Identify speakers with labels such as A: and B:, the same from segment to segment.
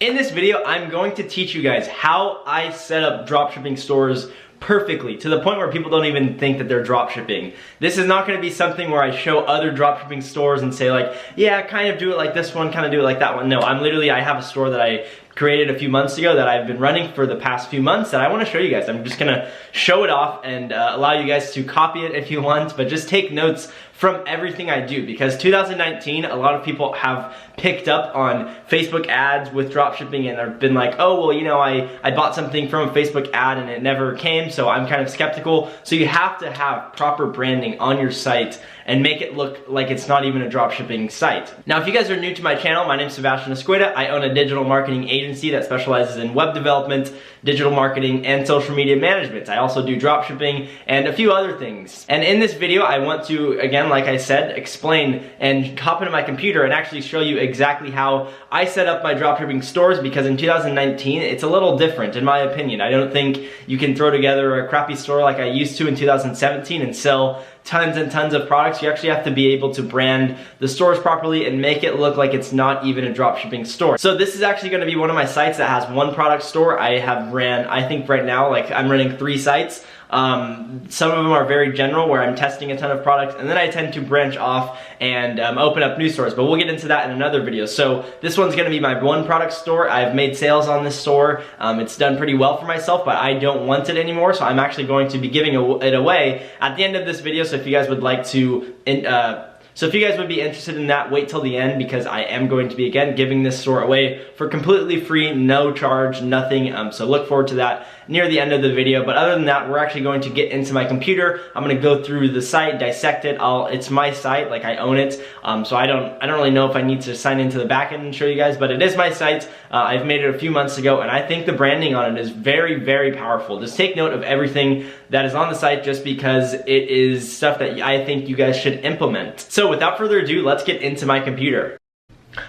A: In this video, I'm going to teach you guys how I set up dropshipping stores perfectly, to the point where people don't even think that they're dropshipping. This is not going to be something where I show other dropshipping stores and say like, yeah, kind of do it like this one, kind of do it like that one. No, I have a store that I created a few months ago that I've been running for the past few months that I want to show you guys. I'm just gonna show it off and allow you guys to copy it if you want, but just take notes from everything I do, because 2019, a lot of people have picked up on Facebook ads with dropshipping and have been like, oh, well, you know, I bought something from a Facebook ad and it never came, so I'm kind of skeptical. So you have to have proper branding on your site and make it look like it's not even a dropshipping site. Now, if you guys are new to my channel, my name is Sebastian Escueda. I own a digital marketing agency that specializes in web development, digital marketing, and social media management. I also do dropshipping and a few other things. And in this video, I want to, again, like I said, explain and hop into my computer and actually show you exactly how I set up my dropshipping stores, because in 2019, it's a little different, in my opinion. I don't think you can throw together a crappy store like I used to in 2017 and sell tons and tons of products. You actually have to be able to brand the stores properly and make it look like it's not even a dropshipping store. So this is actually going to be one of my sites that has one product store. I have ran, I think right now, like I'm running 3 sites. Some of them are very general, where I'm testing a ton of products, and then I tend to branch off and open up new stores, but we'll get into that in another video. So this one's gonna be my one product store. I've made sales on this store. It's done pretty well for myself, but I don't want it anymore, so I'm actually going to be giving it away at the end of this video. So if you guys would like to So if you guys would be interested in that, wait till the end, because I am going to be, again, giving this store away for completely free, no charge, nothing. So look forward to that near the end of the video. But other than that, we're actually going to get into my computer. I'm going to go through the site, dissect it. It's my site, like I own it. So I don't really know if I need to sign into the back end and show you guys, but it is my site. I've made it a few months ago, and I think the branding on it is very, very powerful. Just take note of everything that is on the site, just because it is stuff that I think you guys should implement. So without further ado, let's get into my computer.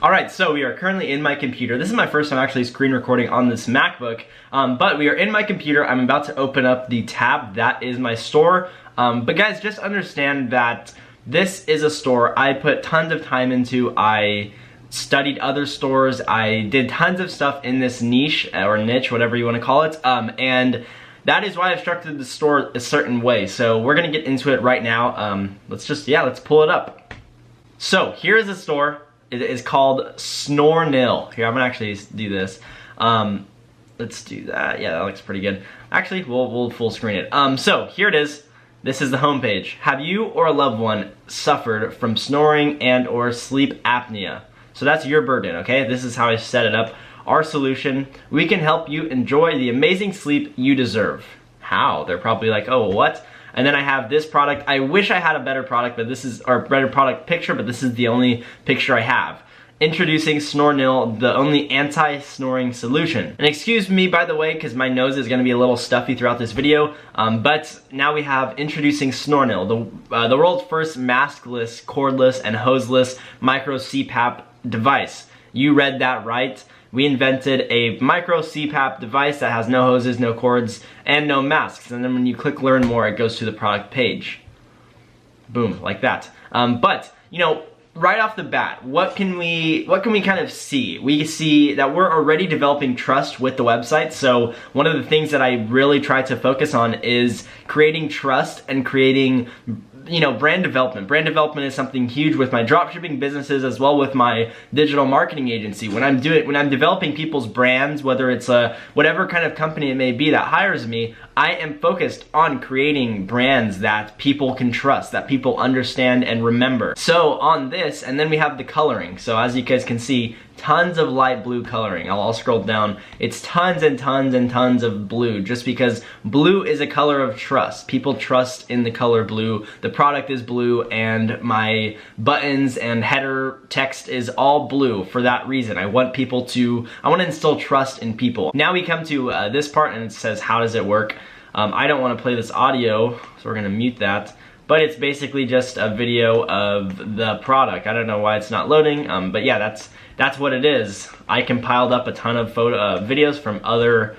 A: Alright, so we are currently in my computer. This is my first time actually screen recording on this MacBook, but we are in my computer. I'm about to open up the tab that is my store. But guys, just understand that this is a store I put tons of time into. I studied other stores. I did tons of stuff in this niche, or niche, whatever you want to call it, and that is why I've structured the store a certain way. So we're gonna get into it right now. Let's pull it up. So here is the store. It is called Snornil. Here, I'm gonna actually do this. Let's do that. Yeah, that looks pretty good. Actually, we'll full screen it. So here it is. This is the homepage. Have you or a loved one suffered from snoring and or sleep apnea? So that's your burden, okay? This is how I set it up. Our solution: we can help you enjoy the amazing sleep you deserve. How? They're probably like, oh, what? And then I have this product. I wish I had a better product, but this is our better product picture, but this is the only picture I have. Introducing Snornil, the only anti-snoring solution. And excuse me, by the way, because my nose is going to be a little stuffy throughout this video, but now we have introducing Snornil, the world's first maskless, cordless, and hoseless micro CPAP device. You read that right. We invented a micro CPAP device that has no hoses, no cords, and no masks. And then when you click learn more, it goes to the product page. Boom, like that. But, you know, right off the bat, what can we kind of see? We see that we're already developing trust with the website. So one of the things that I really try to focus on is creating trust and creating, you know, brand development. Brand development is something huge with my dropshipping businesses, as well with my digital marketing agency. When I'm developing people's brands, whether it's whatever kind of company it may be that hires me, I am focused on creating brands that people can trust, that people understand and remember. So on this, and then we have the coloring. So as you guys can see, tons of light blue coloring. I'll scroll down. It's tons and tons and tons of blue, just because blue is a color of trust. People trust in the color blue. The product is blue, and my buttons and header text is all blue for that reason. I want to instill trust in people. Now we come to this part, and it says, how does it work? I don't want to play this audio, so we're gonna mute that. But it's basically just a video of the product. I don't know why it's not loading, but yeah, that's what it is. I compiled up a ton of videos from other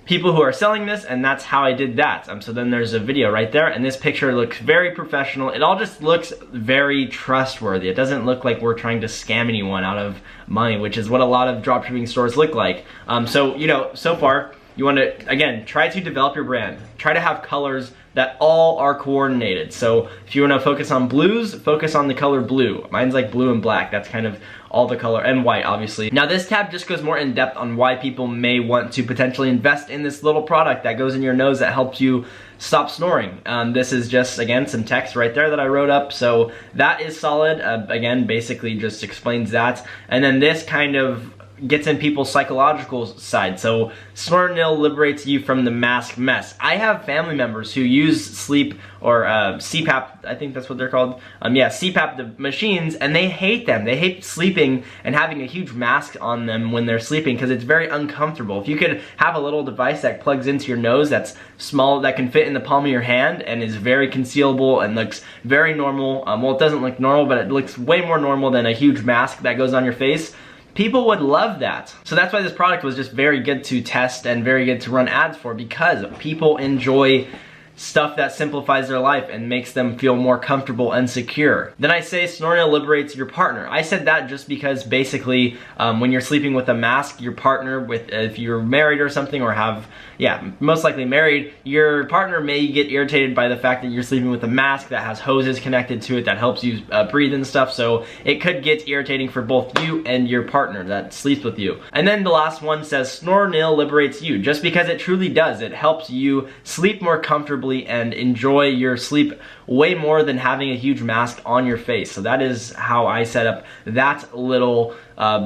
A: people who are selling this, and that's how I did that. So then there's a video right there, and this picture looks very professional. It all just looks very trustworthy. It doesn't look like we're trying to scam anyone out of money, which is what a lot of dropshipping stores look like. So, you know, so far, you want to, again, try to develop your brand. Try to have colors that all are coordinated. So if you want to focus on blues, focus on the color blue. Mine's like blue and black. That's kind of all the color, and white, obviously. Now this tab just goes more in depth on why people may want to potentially invest in this little product that goes in your nose that helps you stop snoring. This is just, again, some text right there that I wrote up, so that is solid. Again, basically just explains that. And then this kind of gets in people's psychological side. So Snore Nil liberates you from the mask mess. I have family members who use sleep or CPAP, I think that's what they're called. Yeah, CPAP the machines, and they hate them. They hate sleeping and having a huge mask on them when they're sleeping because it's very uncomfortable. If you could have a little device that plugs into your nose that's small, that can fit in the palm of your hand and is very concealable and looks very normal. Well, it doesn't look normal, but it looks way more normal than a huge mask that goes on your face. People would love that. So that's why this product was just very good to test and very good to run ads for, because people enjoy stuff that simplifies their life and makes them feel more comfortable and secure. Then I say Snore Nil liberates your partner. I said that just because basically when you're sleeping with a mask, your partner, if you're married or something, or have, yeah, most likely married, your partner may get irritated by the fact that you're sleeping with a mask that has hoses connected to it that helps you breathe and stuff, so it could get irritating for both you and your partner that sleeps with you. And then the last one says Snore Nil liberates you, just because it truly does. It helps you sleep more comfortably and enjoy your sleep way more than having a huge mask on your face. So that is how I set up that little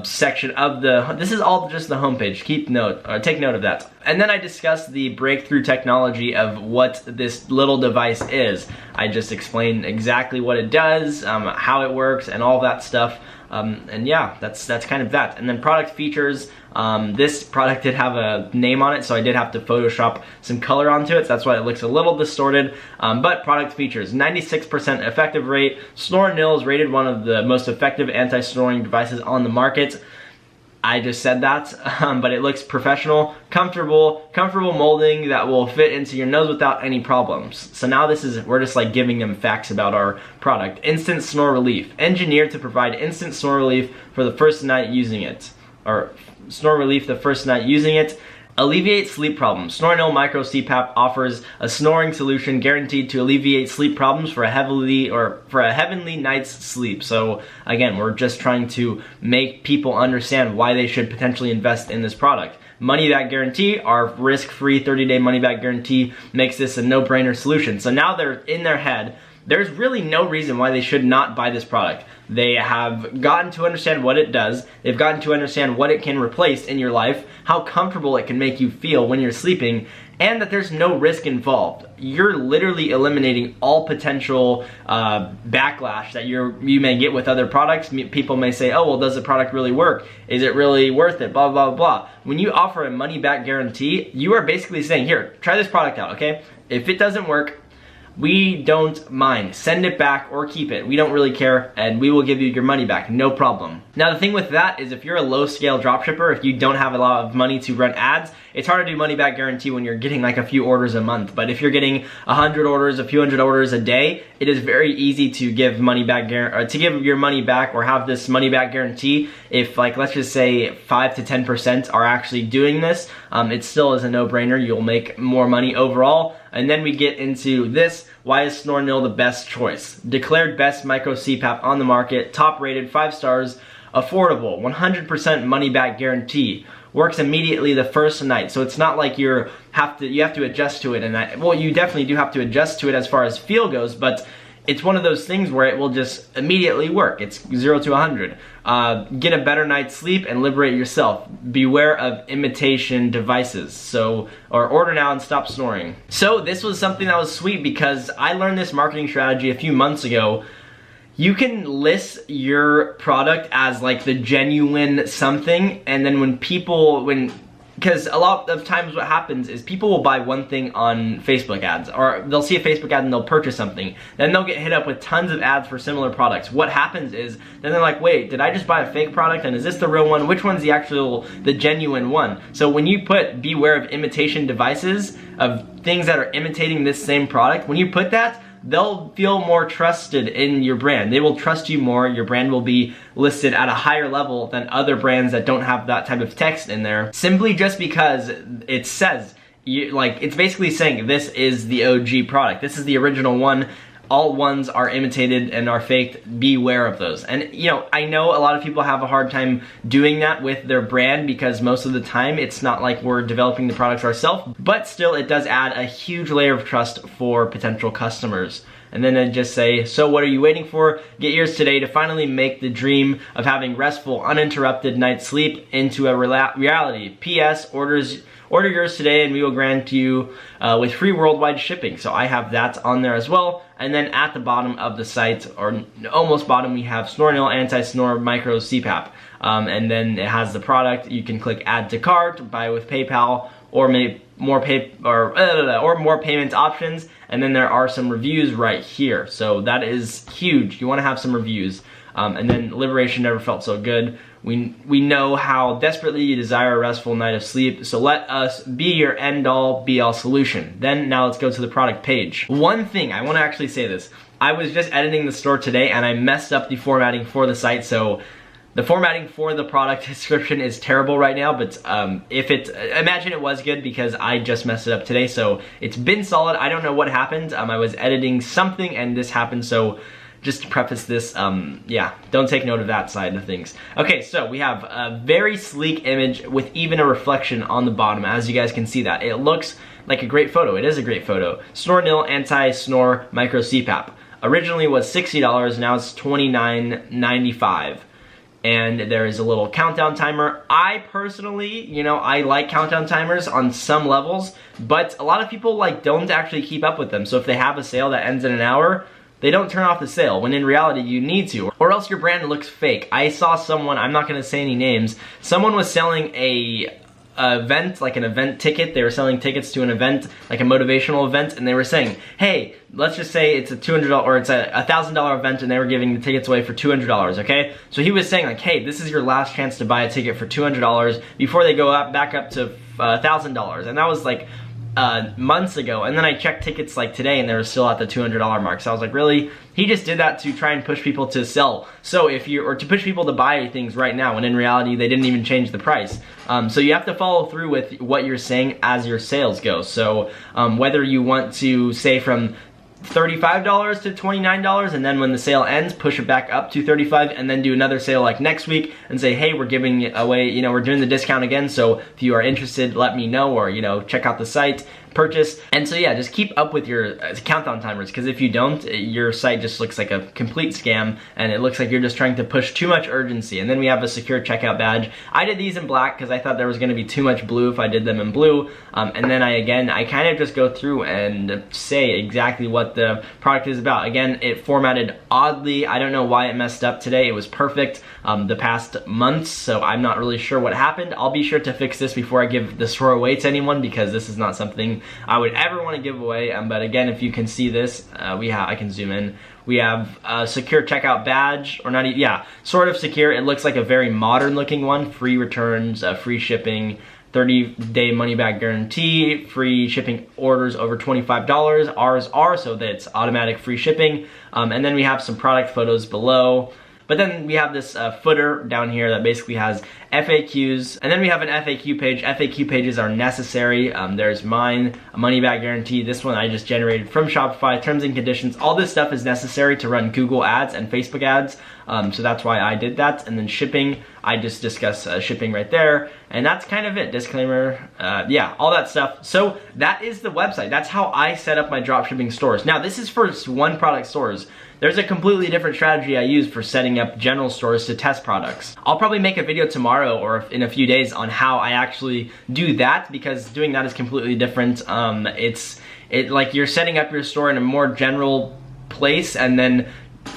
A: section of this is all just the homepage. Take note of that. And then I discussed the breakthrough technology of what this little device is. I just explained exactly what it does, how it works, and all that stuff. And yeah, that's kind of that. And then product features. This product did have a name on it, so I did have to Photoshop some color onto it, so that's why it looks a little distorted. But product features, 96% effective rate. Snore Nil is rated one of the most effective anti-snoring devices on the market. I just said that, but it looks professional, comfortable molding that will fit into your nose without any problems. So now we're just like giving them facts about our product. Instant snore relief, engineered to provide instant snore relief for the first night using it, or snore relief the first night using it. Alleviate sleep problems. Snore Nil Micro CPAP offers a snoring solution guaranteed to alleviate sleep problems for a heavenly night's sleep. So again, we're just trying to make people understand why they should potentially invest in this product. Money back guarantee, our risk-free 30-day money back guarantee makes this a no-brainer solution. So now they're in their head, there's really no reason why they should not buy this product. They have gotten to understand what it does, they've gotten to understand what it can replace in your life, how comfortable it can make you feel when you're sleeping, and that there's no risk involved. You're literally eliminating all potential backlash that you may get with other products. People may say, oh, well, does the product really work? Is it really worth it? Blah, blah, blah. When you offer a money back guarantee, you are basically saying, here, try this product out, okay? If it doesn't work, we don't mind. Send it back or keep it. We don't really care, and we will give you your money back, no problem. Now the thing with that is if you're a low-scale dropshipper, if you don't have a lot of money to run ads, it's hard to do money back guarantee when you're getting like a few orders a month. But if you're getting 100 orders, a few hundred orders a day, it is very easy to give money back to give your money back or have this money back guarantee. If, like, let's just say 5 to 10% are actually doing this, it still is a no-brainer. You'll make more money overall. And then we get into this. Why is Snore Nil the best choice? Declared best micro CPAP on the market, top rated, 5 stars, affordable, 100% money back guarantee. Works immediately the first night, so it's not like you have to adjust to it. And well, you definitely do have to adjust to it as far as feel goes, but it's one of those things where it will just immediately work. It's 0 to 100. Get a better night's sleep and liberate yourself. Beware of imitation devices. Or order now and stop snoring. So this was something that was sweet because I learned this marketing strategy a few months ago. You can list your product as like the genuine something, and then when because a lot of times what happens is people will buy one thing on Facebook ads, or they'll see a Facebook ad and they'll purchase something. Then they'll get hit up with tons of ads for similar products. What happens is, then they're like, wait, did I just buy a fake product, and is this the real one? Which one's the genuine one? So when you put beware of imitation devices, of things that are imitating this same product, when you put that, they'll feel more trusted in your brand. They will trust you more. Your brand will be listed at a higher level than other brands that don't have that type of text in there, simply just because it says, it's basically saying this is the OG product. This is the original one. All ones are imitated and are faked. Beware of those. And I know a lot of people have a hard time doing that with their brand, because most of the time it's not like we're developing the products ourselves, but still it does add a huge layer of trust for potential customers. And then I just say, so what are you waiting for? Get yours today to finally make the dream of having restful, uninterrupted night's sleep into a reality. P.S. Order yours today and we will grant you with free worldwide shipping. So I have that on there as well. And then at the bottom of the site, or almost bottom, we have Snore Anti-Snore Micro CPAP. And then it has the product. You can click add to cart, buy with PayPal, or more payment options. And then there are some reviews right here. So that is huge. You want to have some reviews. And then liberation never felt so good. We know how desperately you desire a restful night of sleep, so let us be your end-all, be-all solution. Then now let's go to the product page. One thing, I want to actually say this. I was just editing the store today and I messed up the formatting for the site, so the formatting for the product description is terrible right now, but imagine it was good, because I just messed it up today, so it's been solid. I don't know what happened. I was editing something and this happened, so just to preface this, yeah, don't take note of that side of things. Okay, so we have a very sleek image with even a reflection on the bottom, as you guys can see that. It looks like a great photo. It is a great photo. Snore Nil Anti-Snore Micro CPAP. Originally was $60, now it's $29.95. And there is a little countdown timer. I personally, I like countdown timers on some levels, but a lot of people don't actually keep up with them. So if they have a sale that ends in an hour, they don't turn off the sale, when in reality you need to, or else your brand looks fake. I saw someone, I'm not gonna say any names, someone was selling an event ticket. They were selling tickets to an event, like a motivational event, and they were saying, hey, let's just say it's a $200 or it's a $1,000 event, and they were giving the tickets away for $200, okay? So he was saying hey, this is your last chance to buy a ticket for $200 before they go back up to $1,000, and that was months ago. And then I checked tickets today and they were still at the $200 mark. So I was like, really? He just did that to try and push people to sell. So or to push people to buy things right now, when in reality they didn't even change the price. So you have to follow through with what you're saying as your sales go. So whether you want to say from $35 to $29, and then when the sale ends, push it back up to $35, and then do another sale next week and say, hey, we're giving it away, we're doing the discount again, so if you are interested, let me know, or check out the site, purchase. And so yeah, just keep up with your countdown timers, because if you don't, your site just looks like a complete scam, and it looks like you're just trying to push too much urgency. And then we have a secure checkout badge. I did these in black because I thought there was going to be too much blue if I did them in blue. And then I kind of just go through and say exactly what the product is about. Again, it formatted oddly. I don't know why it messed up today. It was perfect the past months, so I'm not really sure what happened. I'll be sure to fix this before I give the store away to anyone, because this is not something I would ever want to give away. But again, if you can see this, I can zoom in. We have a secure checkout badge, or not even, yeah, sort of secure. It looks like a very modern looking one. Free returns, free shipping, 30-day money-back guarantee, free shipping orders over $25. Ours are, so that it's automatic free shipping. And then we have some product photos below. But then we have this footer down here that basically has FAQs, and then we have an FAQ page. FAQ pages are necessary. There's mine, a money back guarantee. This one I just generated from Shopify, terms and conditions. All this stuff is necessary to run Google ads and Facebook ads, so that's why I did that. And then shipping, I just discussed shipping right there, and that's kind of it. Disclaimer, yeah, all that stuff. So that is the website. That's how I set up my dropshipping stores. Now this is for one product stores. There's a completely different strategy I use for setting up general stores to test products. I'll probably make a video tomorrow or in a few days on how I actually do that, because doing that is completely different. It's like you're setting up your store in a more general place, and then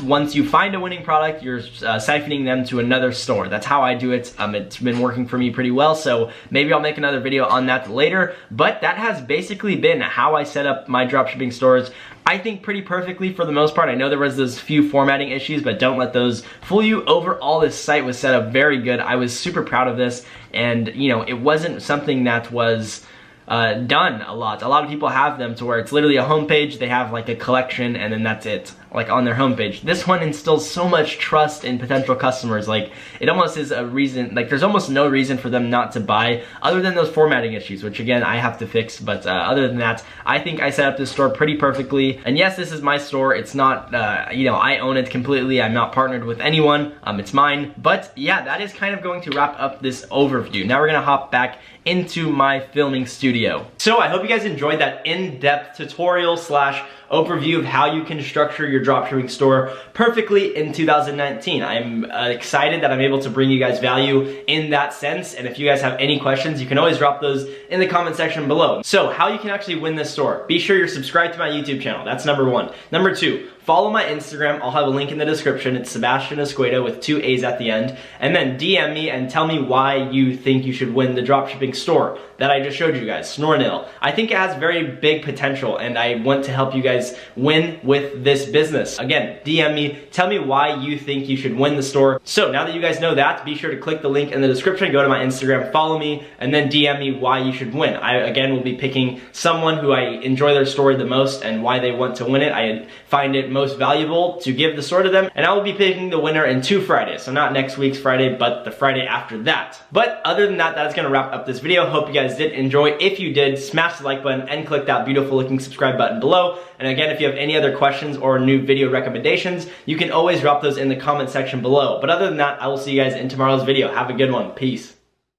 A: once you find a winning product, you're siphoning them to another store. That's how I do it. It's been working for me pretty well, so maybe I'll make another video on that later. But that has basically been how I set up my dropshipping stores. I think pretty perfectly for the most part. I know there was those few formatting issues, but don't let those fool you. Overall, this site was set up very good. I was super proud of this, and you know, it wasn't something that was done a lot. A lot of people have them to where it's literally a homepage, they have like a collection, and then that's it, like on their homepage. This one instills so much trust in potential customers. Like, it almost is a reason, like there's almost no reason for them not to buy, other than those formatting issues, which again, I have to fix. But other than that, I think I set up this store pretty perfectly. And yes, this is my store. It's not, you know, I own it completely. I'm not partnered with anyone. It's mine. But yeah, that is kind of going to wrap up this overview. Now we're gonna hop back into my filming studio. So I hope you guys enjoyed that in-depth tutorial slash overview of how you can structure your dropshipping store perfectly in 2019. I'm excited that I'm able to bring you guys value in that sense, and if you guys have any questions, you can always drop those in the comment section below. So how you can actually win this store: be sure you're subscribed to my YouTube channel. That's number one. Number two, follow my Instagram. I'll have a link in the description. It's Sebastian Escueda with 2 A's at the end. And then DM me and tell me why you think you should win the dropshipping store that I just showed you guys, Snornil. I think it has very big potential, and I want to help you guys win with this business. Again, DM me, tell me why you think you should win the store. So now that you guys know that, be sure to click the link in the description, go to my Instagram, follow me, and then DM me why you should win. I, again, will be picking someone who I enjoy their story the most and why they want to win it. I find it most valuable to give the store to them, and I will be picking the winner in 2 Fridays. So not next week's Friday, but the Friday after that. But other than that, that's gonna wrap up this video. Hope you guys did enjoy. If you did, smash the like button and click that beautiful looking subscribe button below. And again, if you have any other questions or new video recommendations, you can always drop those in the comment section below. But other than that, I will see you guys in tomorrow's video. Have a good one. Peace.